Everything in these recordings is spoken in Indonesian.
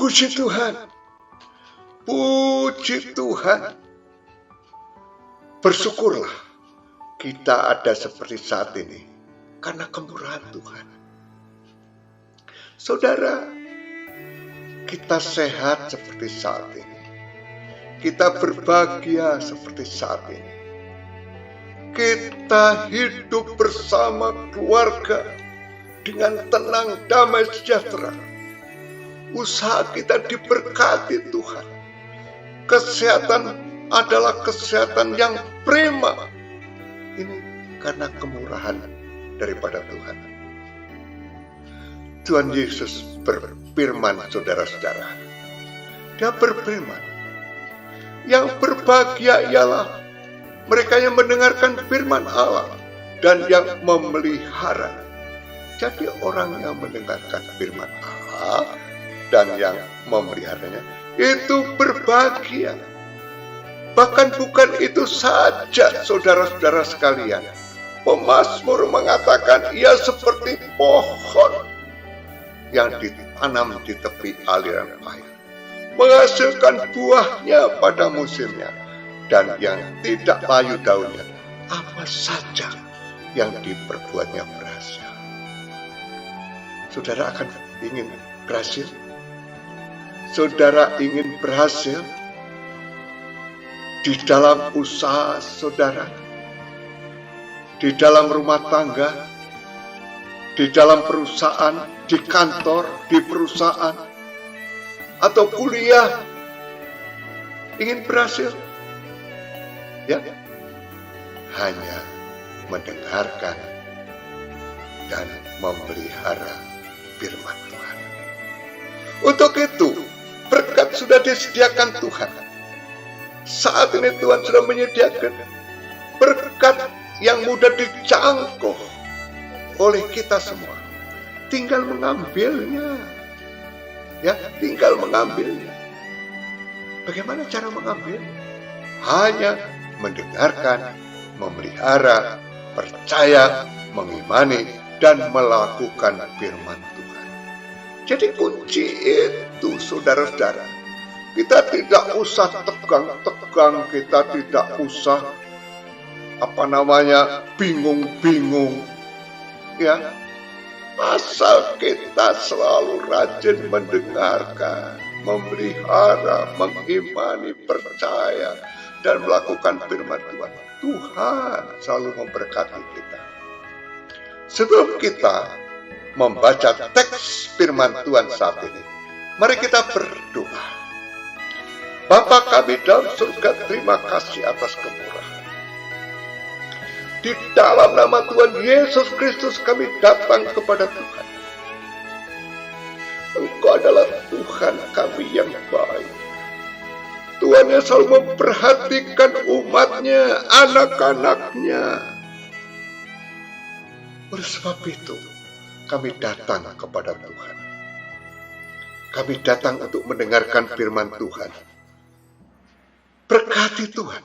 Puji Tuhan, puji Tuhan. Bersyukurlah kita ada seperti saat ini karena kemurahan Tuhan. Saudara, kita sehat seperti saat ini. Kita berbahagia seperti saat ini. Kita hidup bersama keluarga dengan tenang, damai, sejahtera. Usaha kita diberkati Tuhan. Kesehatan adalah kesehatan yang prima. Ini karena kemurahan daripada Tuhan. Tuhan Yesus berfirman, saudara-saudara. Dia berfirman, yang berbahagia ialah mereka yang mendengarkan firman Allah dan yang memelihara. Jadi orang yang mendengarkan firman Allah dan yang memeliharanya itu berbahagia. Bahkan bukan itu saja, saudara-saudara sekalian. Pemazmur mengatakan ia seperti pohon yang ditanam di tepi aliran air, menghasilkan buahnya pada musimnya, dan yang tidak layu daunnya. Apa saja yang diperbuatnya berhasil. Saudara akan ingin berhasil? Saudara ingin berhasil di dalam usaha saudara, di dalam rumah tangga, di dalam perusahaan, di kantor, di perusahaan, atau kuliah, ingin berhasil? Ya, hanya mendengarkan dan memelihara firman Tuhan. Untuk itu, berkat sudah disediakan Tuhan. Saat ini Tuhan sudah menyediakan berkat yang mudah dijangkau oleh kita semua. Tinggal mengambilnya. Ya, tinggal mengambilnya. Bagaimana cara mengambil? Hanya mendengarkan, memelihara, percaya, mengimani, dan melakukan firman Tuhan. Jadi kunci itu, saudara-saudara. Kita tidak usah tegang-tegang, kita tidak usah bingung-bingung. Ya, asal kita selalu rajin mendengarkan, memelihara, mengimani, percaya, dan melakukan firman Tuhan. Tuhan selalu memberkati kita. Sebelum kita membaca teks firman Tuhan saat ini, mari kita berdoa. Bapa kami dalam surga, terima kasih atas kemurahan. Di dalam nama Tuhan Yesus Kristus kami datang kepada Tuhan. Engkau adalah Tuhan kami yang baik. Tuhan yang selalu memperhatikan umatnya, anak-anaknya. Oleh sebab itu, kami datang kepada Tuhan. Kami datang untuk mendengarkan firman Tuhan. Berkati Tuhan.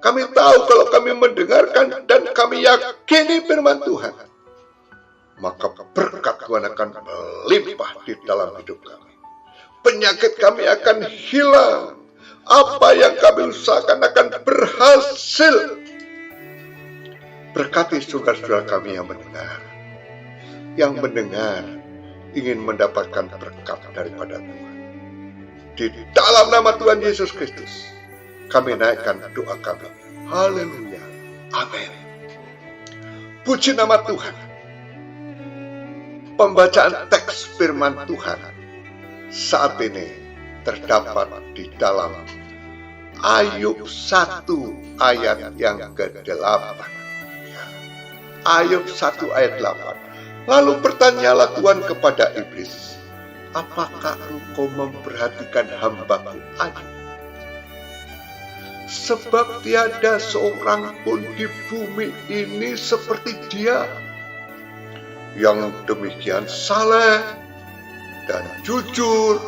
Kami tahu kalau kami mendengarkan dan kami yakini firman Tuhan, maka berkat Tuhan akan melimpah di dalam hidup kami. Penyakit kami akan hilang. Apa yang kami usahakan akan berhasil. Berkati saudara-saudara kami yang mendengar. Yang mendengar ingin mendapatkan berkat daripada Tuhan. Di dalam nama Tuhan Yesus Kristus, kami naikkan doa kami. Haleluya. Amin. Puji nama Tuhan. Pembacaan teks firman Tuhan saat ini terdapat di dalam Ayub 1 ayat yang ke-8. Ya. Ayub 1 ayat 8. Lalu bertanyalah Tuhan kepada iblis, apakah engkau memperhatikan hamba-Ku Ayub? Sebab tiada seorang pun di bumi ini seperti dia, yang demikian saleh dan jujur,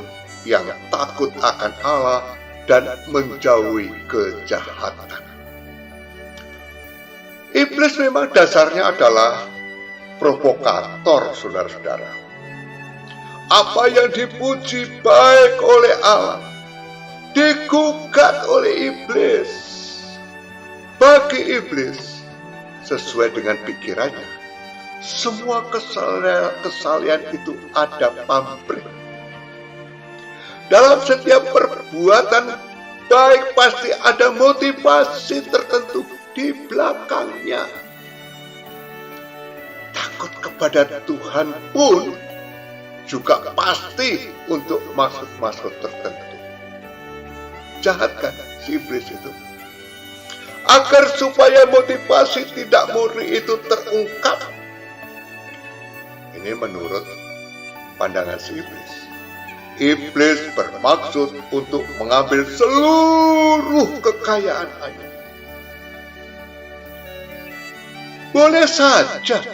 yang takut akan Allah dan menjauhi kejahatan. Iblis memang dasarnya adalah provokator, saudara-saudara. Apa yang dipuji baik oleh Allah digugat oleh iblis. Bagi iblis, sesuai dengan pikirannya, semua kesalahan itu ada pamrih. Dalam setiap perbuatan baik pasti ada motivasi tertentu di belakangnya. Takut kepada Tuhan pun juga pasti untuk maksud-maksud tertentu. Jahat kan si iblis itu? Agar supaya motivasi tidak murni itu terungkap. Ini menurut pandangan si iblis. Iblis bermaksud untuk mengambil seluruh kekayaan Ayub. Boleh saja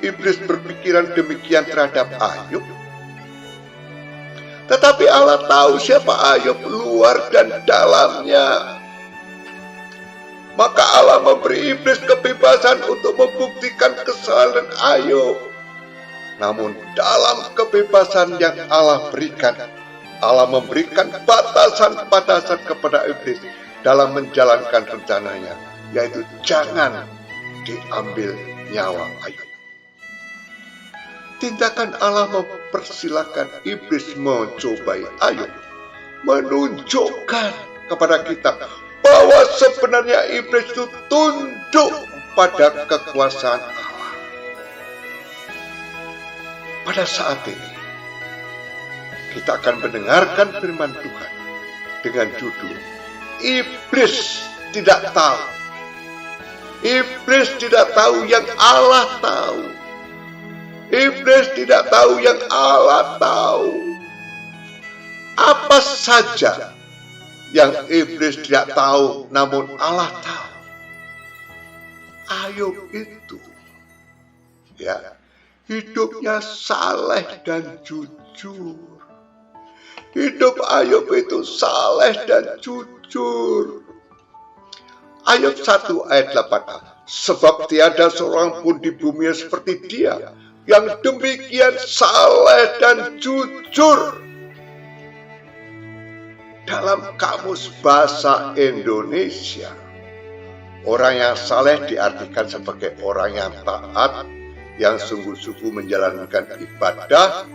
iblis berpikiran demikian terhadap Ayub. Tetapi Allah tahu siapa Ayub luar dan dalamnya. Maka Allah memberi iblis kebebasan untuk membuktikan kesalahan Ayub. Namun dalam kebebasan yang Allah berikan, Allah memberikan batasan-batasan kepada iblis dalam menjalankan rencananya, yaitu jangan diambil nyawa Ayub. Tindakan Allah mempersilahkan iblis mencobai Ayub menunjukkan kepada kita bahwa sebenarnya iblis itu tunduk pada kekuasaan Allah. Pada saat ini kita akan mendengarkan firman Tuhan dengan judul Iblis Tidak Tahu. Iblis tidak tahu yang Allah tahu. Iblis tidak tahu yang Allah tahu. Apa saja yang iblis tidak tahu namun Allah tahu? Ayub itu hidupnya saleh dan jujur. Hidup Ayub itu saleh dan jujur. Ayub 1 ayat 8. Sebab tiada seorang pun di bumi seperti dia yang demikian saleh dan jujur. Dalam kamus bahasa Indonesia, orang yang saleh diartikan sebagai orang yang taat, yang sungguh-sungguh menjalankan ibadah.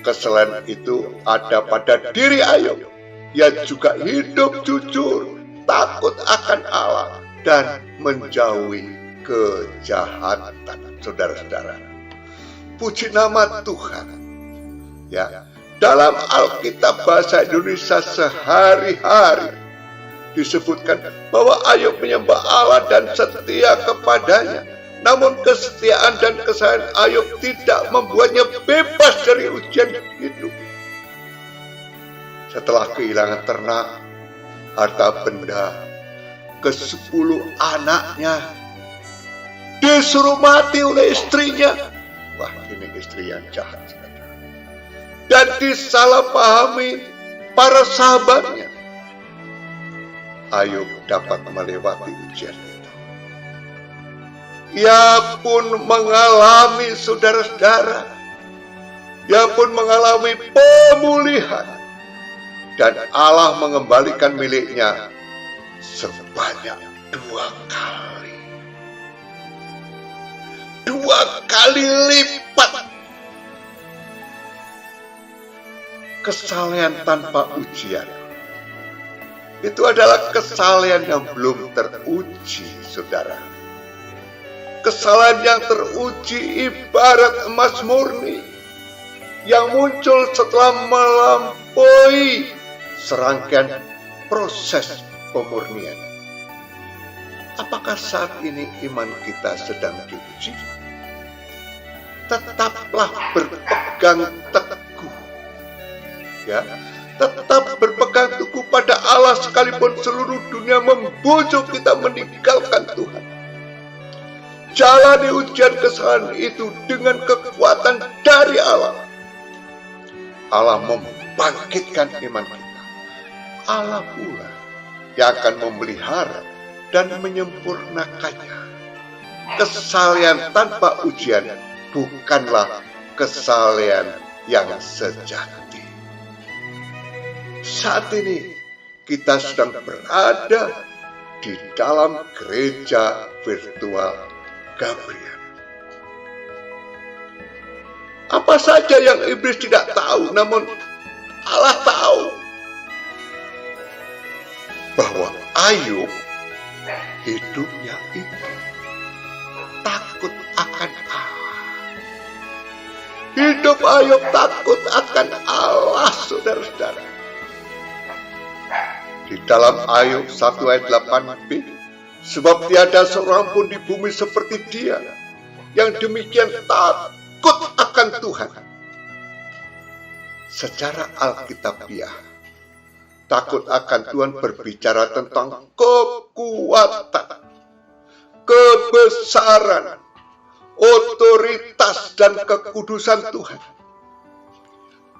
Kesalahan itu ada pada diri Ayub. Ia juga hidup jujur, takut akan Allah, dan menjauhi kejahatan. Saudara-saudara, puji nama Tuhan. Dalam Alkitab bahasa Indonesia sehari-hari disebutkan bahwa Ayub menyembah Allah dan setia kepadanya. Namun kesetiaan dan kesayangan Ayub tidak membuatnya bebas dari ujian hidup. Setelah kehilangan ternak, harta benda, ke-10 anaknya disuruh mati oleh istrinya. Wah, ini istri yang jahat. Dan disalahpahami para sahabatnya. Ayub dapat melewati ujian itu. Ia pun mengalami, saudara-saudara, ia pun mengalami pemulihan. Dan Allah mengembalikan miliknya sebanyak 2 kali. 2 kali lipat. Kesalehan tanpa ujian itu adalah kesalehan yang belum teruji, saudara. Kesalahan yang teruji ibarat emas murni yang muncul setelah melampaui serangkaian proses pemurnian. Apakah saat ini iman kita sedang diuji? Tetaplah berpegang teguh. Tetap berpegang teguh pada Allah sekalipun seluruh dunia membujuk kita meninggalkan Tuhan. Jalani ujian kesalahan itu dengan kekuatan dari Allah. Allah membangkitkan iman kita. Allah pula yang akan memelihara dan menyempurnakannya. Kesalehan tanpa ujian bukanlah kesalehan yang sejati. Saat ini kita sedang berada di dalam gereja virtual Gabriel. Apa saja yang iblis tidak tahu, namun Allah tahu bahwa Ayub hidupnya itu takut akan Allah. Hidup Ayub takut akan Allah, saudara-saudara. Di dalam Ayub 1 ayat 8b, sebab tiada seorang pun di bumi seperti dia, yang demikian takut akan Tuhan. Secara Alkitabiah, takut akan Tuhan berbicara tentang kekuatan, kebesaran, otoritas, dan kekudusan Tuhan.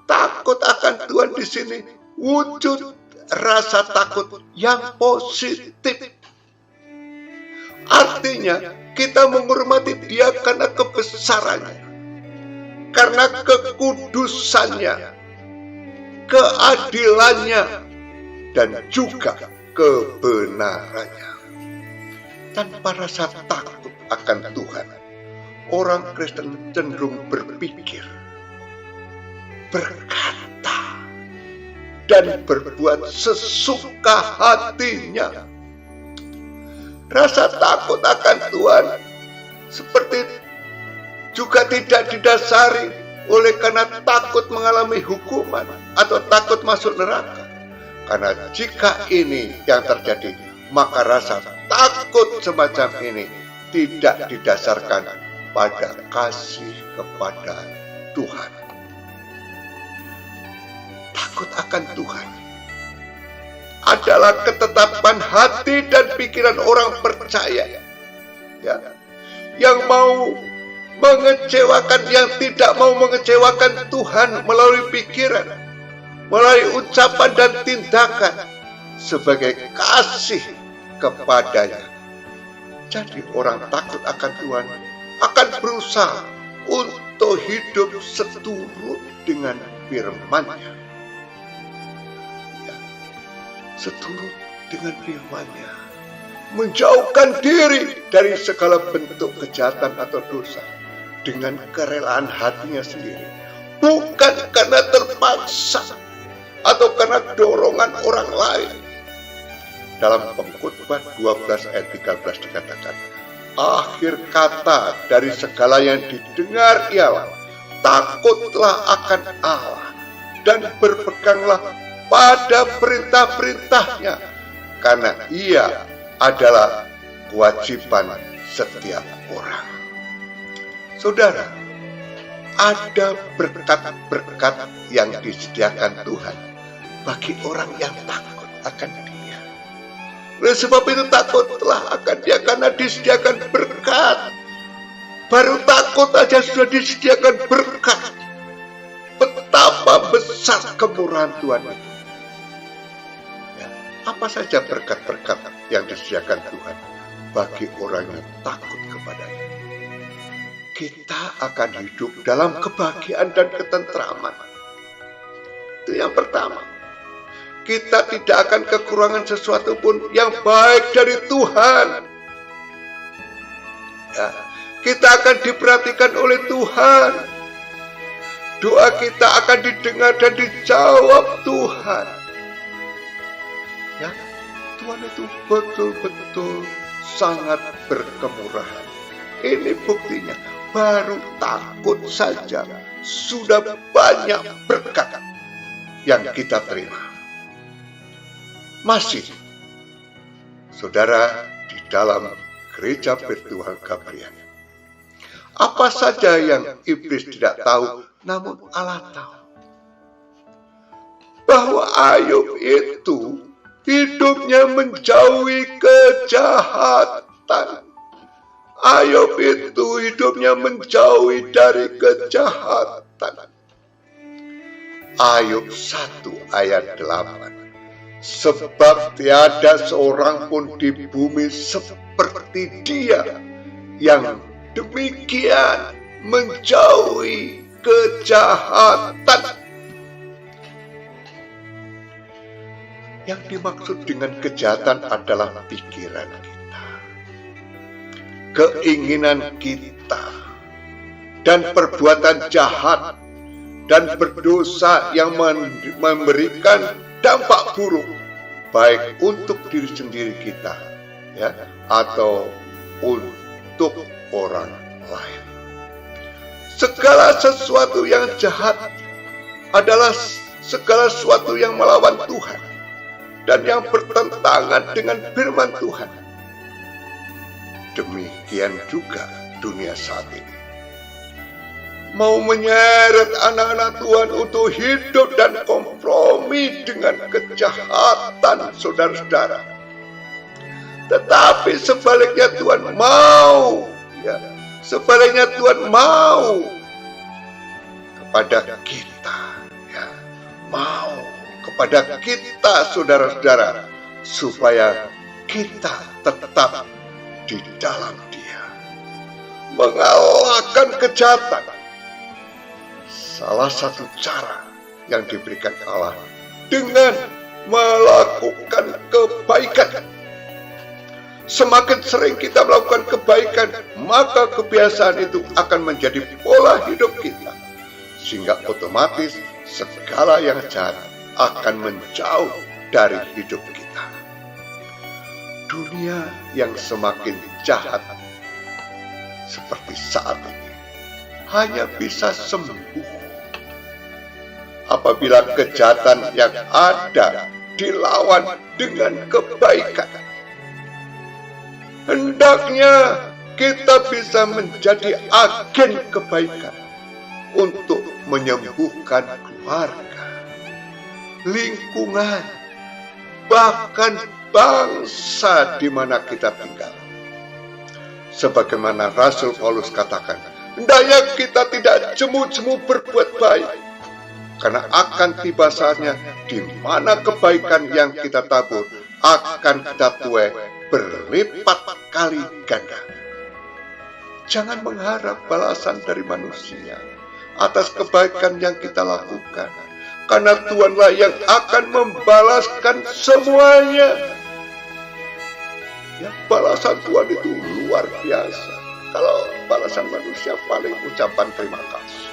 Takut akan Tuhan di sini wujud rasa takut yang positif. Artinya, kita menghormati Dia karena kebesarannya, karena kekudusannya, keadilannya, dan juga kebenarannya. Tanpa rasa takut akan Tuhan, orang Kristen cenderung berpikir, berkata, dan berbuat sesuka hatinya. Rasa takut akan Tuhan seperti juga tidak didasari oleh karena takut mengalami hukuman atau takut masuk neraka. Karena jika ini yang terjadi, maka rasa takut semacam ini tidak didasarkan pada kasih kepada Tuhan. Takut akan Tuhan adalah ketetapan hati dan pikiran orang percaya, ya, yang mau mengecewakan, yang tidak mau mengecewakan Tuhan melalui pikiran, melalui ucapan dan tindakan sebagai kasih kepadanya. Jadi orang takut akan Tuhan akan berusaha untuk hidup seturut dengan firman-Nya. Seturut dengan firman-Nya, menjauhkan diri dari segala bentuk kejahatan atau dosa dengan kerelaan hatinya sendiri, bukan karena terpaksa atau karena dorongan orang lain. Dalam Pengkhotbah 12 ayat 13 dikatakan, akhir kata dari segala yang didengar ialah takutlah akan Allah dan berpeganglah pada perintah-perintahnya, karena Ia adalah kewajiban setiap orang. Saudara, ada berkat-berkat yang disediakan Tuhan bagi orang yang takut akan Dia. Oleh sebab itu takutlah akan Dia, karena disediakan berkat. Baru takut aja sudah disediakan berkat. Betapa besar kemurahan Tuhan itu. Apa saja berkat-berkat yang disediakan Tuhan bagi orang yang takut kepada-Nya? Kita akan hidup dalam kebahagiaan dan ketentraman. Itu yang pertama. Kita tidak akan kekurangan sesuatu pun yang baik dari Tuhan. Ya, kita akan diperhatikan oleh Tuhan. Doa kita akan didengar dan dijawab Tuhan. Ya, Tuhan itu betul-betul sangat berkemurahan. Ini buktinya, baru takut saja sudah banyak berkat yang kita terima. Masih, saudara, di dalam gereja virtual Gabriel, apa saja yang iblis tidak tahu, namun Allah tahu. Bahwa Ayub itu hidupnya menjauhi kejahatan. Ayub itu hidupnya menjauhi dari kejahatan. Ayub 1 ayat 8. Sebab tiada seorang pun di bumi seperti Dia, yang demikian menjauhi kejahatan. Yang dimaksud dengan kejahatan adalah pikiran kita, keinginan kita, dan perbuatan jahat dan berdosa yang memberikan dampak buruk baik untuk diri sendiri kita, ya, atau untuk orang lain. Segala sesuatu yang jahat adalah segala sesuatu yang melawan Tuhan dan yang bertentangan dengan firman Tuhan. Demikian juga dunia saat ini mau menyeret anak-anak Tuhan untuk hidup dan kompromi dengan kejahatan, saudara-saudara. Tetapi sebaliknya Tuhan mau, ya, sebaliknya Tuhan mau kepada kita, ya, mau kepada kita, saudara-saudara, supaya kita tetap di dalam Dia, mengalahkan kejahatan. Salah satu cara yang diberikan Allah dengan melakukan kebaikan. Semakin sering kita melakukan kebaikan, maka kebiasaan itu akan menjadi pola hidup kita, sehingga otomatis segala yang jahat akan menjauh dari hidup kita. Dunia yang semakin jahat seperti saat ini hanya bisa sembuh apabila kejahatan yang ada dilawan dengan kebaikan. Hendaknya kita bisa menjadi agen kebaikan untuk menyembuhkan keluarga, lingkungan, bahkan bangsa di mana kita tinggal. Sebagaimana Rasul Paulus katakan, hendaknya kita tidak jemu-jemu berbuat baik, karena akan tiba saatnya di mana kebaikan yang kita tabur akan kita tuai berlipat kali ganda. Jangan mengharap balasan dari manusia atas kebaikan yang kita lakukan, karena Tuhanlah yang akan membalaskan semuanya. Ya, balasan Tuhan itu luar biasa. Kalau balasan manusia paling ucapan terima kasih.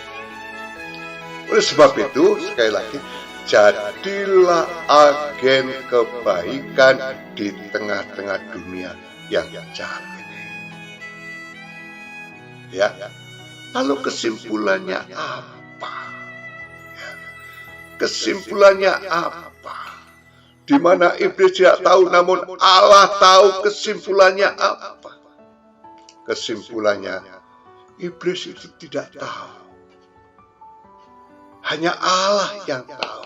Oleh sebab itu, sekali lagi, jadilah agen kebaikan di tengah-tengah dunia yang jahat ini. Ya, lalu kesimpulannya apa? Ya, kesimpulannya apa? Di mana iblis tidak tahu, namun Allah tahu kesimpulannya apa. Kesimpulannya, iblis itu tidak tahu. Hanya Allah yang tahu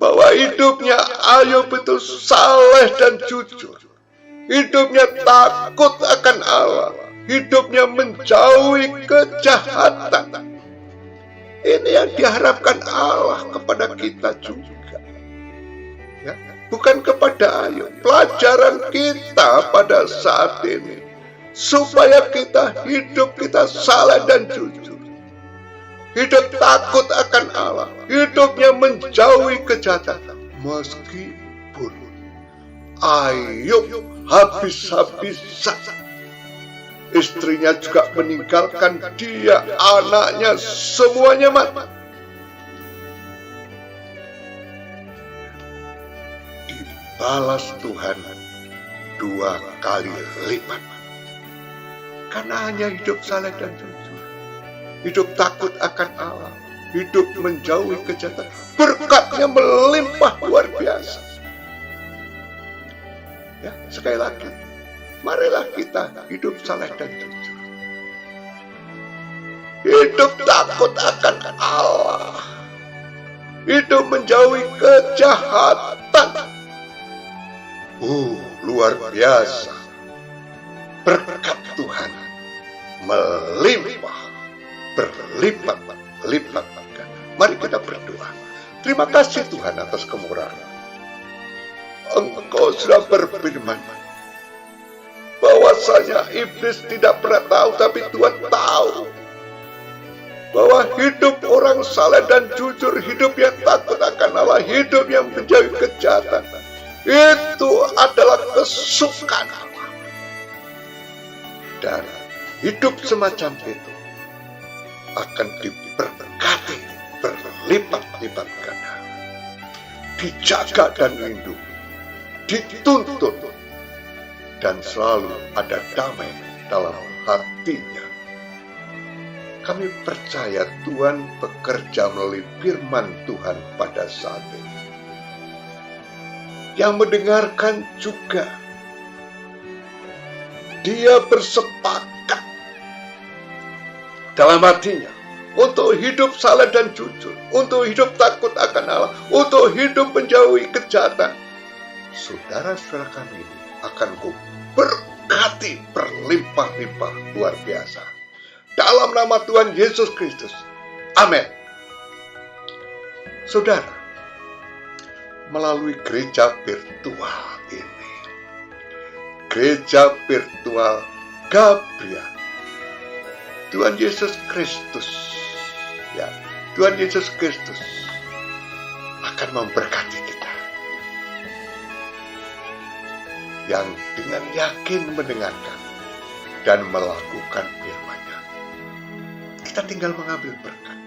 bahwa hidupnya Ayub itu saleh dan jujur. Hidupnya takut akan Allah. Hidupnya menjauhi kejahatan. Ini yang diharapkan Allah kepada kita juga. Ya, bukan kepada Ayub. Pelajaran kita pada saat ini, supaya hidup kita saleh dan jujur. Hidup takut akan Allah. Hidupnya menjauhi kejahatan. Meskipun Ayub habis-habisan, istrinya juga meninggalkan dia, anaknya semuanya mati. Dibalas Tuhan 2 kali lipat. Karena hanya hidup saleh dan jujur. Hidup takut akan Allah, hidup menjauhi kejahatan, berkatnya melimpah luar biasa. Ya, sekali lagi, marilah kita hidup saleh dan jujur. Hidup takut akan Allah, hidup menjauhi kejahatan. Luar biasa. Berkat Tuhan melimpah, berlipat-lipat. Mari kita berdoa. Terima kasih Tuhan atas kemurahan. Engkau sudah berfirman bahwasanya iblis tidak pernah tahu, tapi Tuhan tahu. bahwa hidup orang saleh dan jujur, hidup yang takut akan Allah, hidup yang menjauhi kejahatan, itu adalah kesukaan Allah. Dan hidup semacam itu akan diberkati berlipat-lipat ganda, dijaga dan lindungi, dituntut, dan selalu ada damai dalam hatinya. Kami percaya Tuhan bekerja melalui firman Tuhan pada saat ini. Yang mendengarkan juga, dia bersepakat dalam hatinya untuk hidup saleh dan jujur, untuk hidup takut akan Allah, untuk hidup menjauhi kejahatan. Saudara-saudara kami ini akan berkati berlimpah-limpah luar biasa. Dalam nama Tuhan Yesus Kristus. Amin. Saudara, melalui gereja virtual ini, gereja virtual Gabriel, Tuhan Yesus Kristus, ya, Tuhan Yesus Kristus akan memberkati kita yang dengan yakin mendengarkan dan melakukan firman-Nya. Kita tinggal mengambil berkat.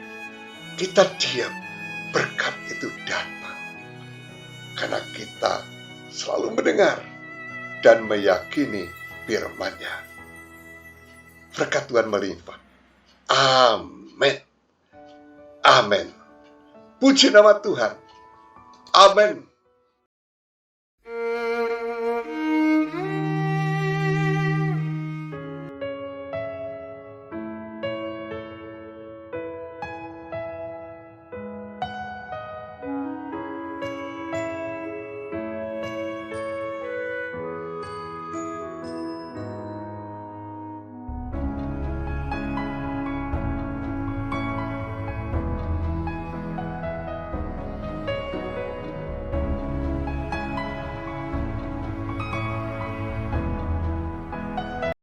Kita diam, berkat itu datang. Karena kita selalu mendengar dan meyakini firman-Nya. Berkat Tuhan melimpah. Amin. Amin. Puji nama Tuhan. Amin.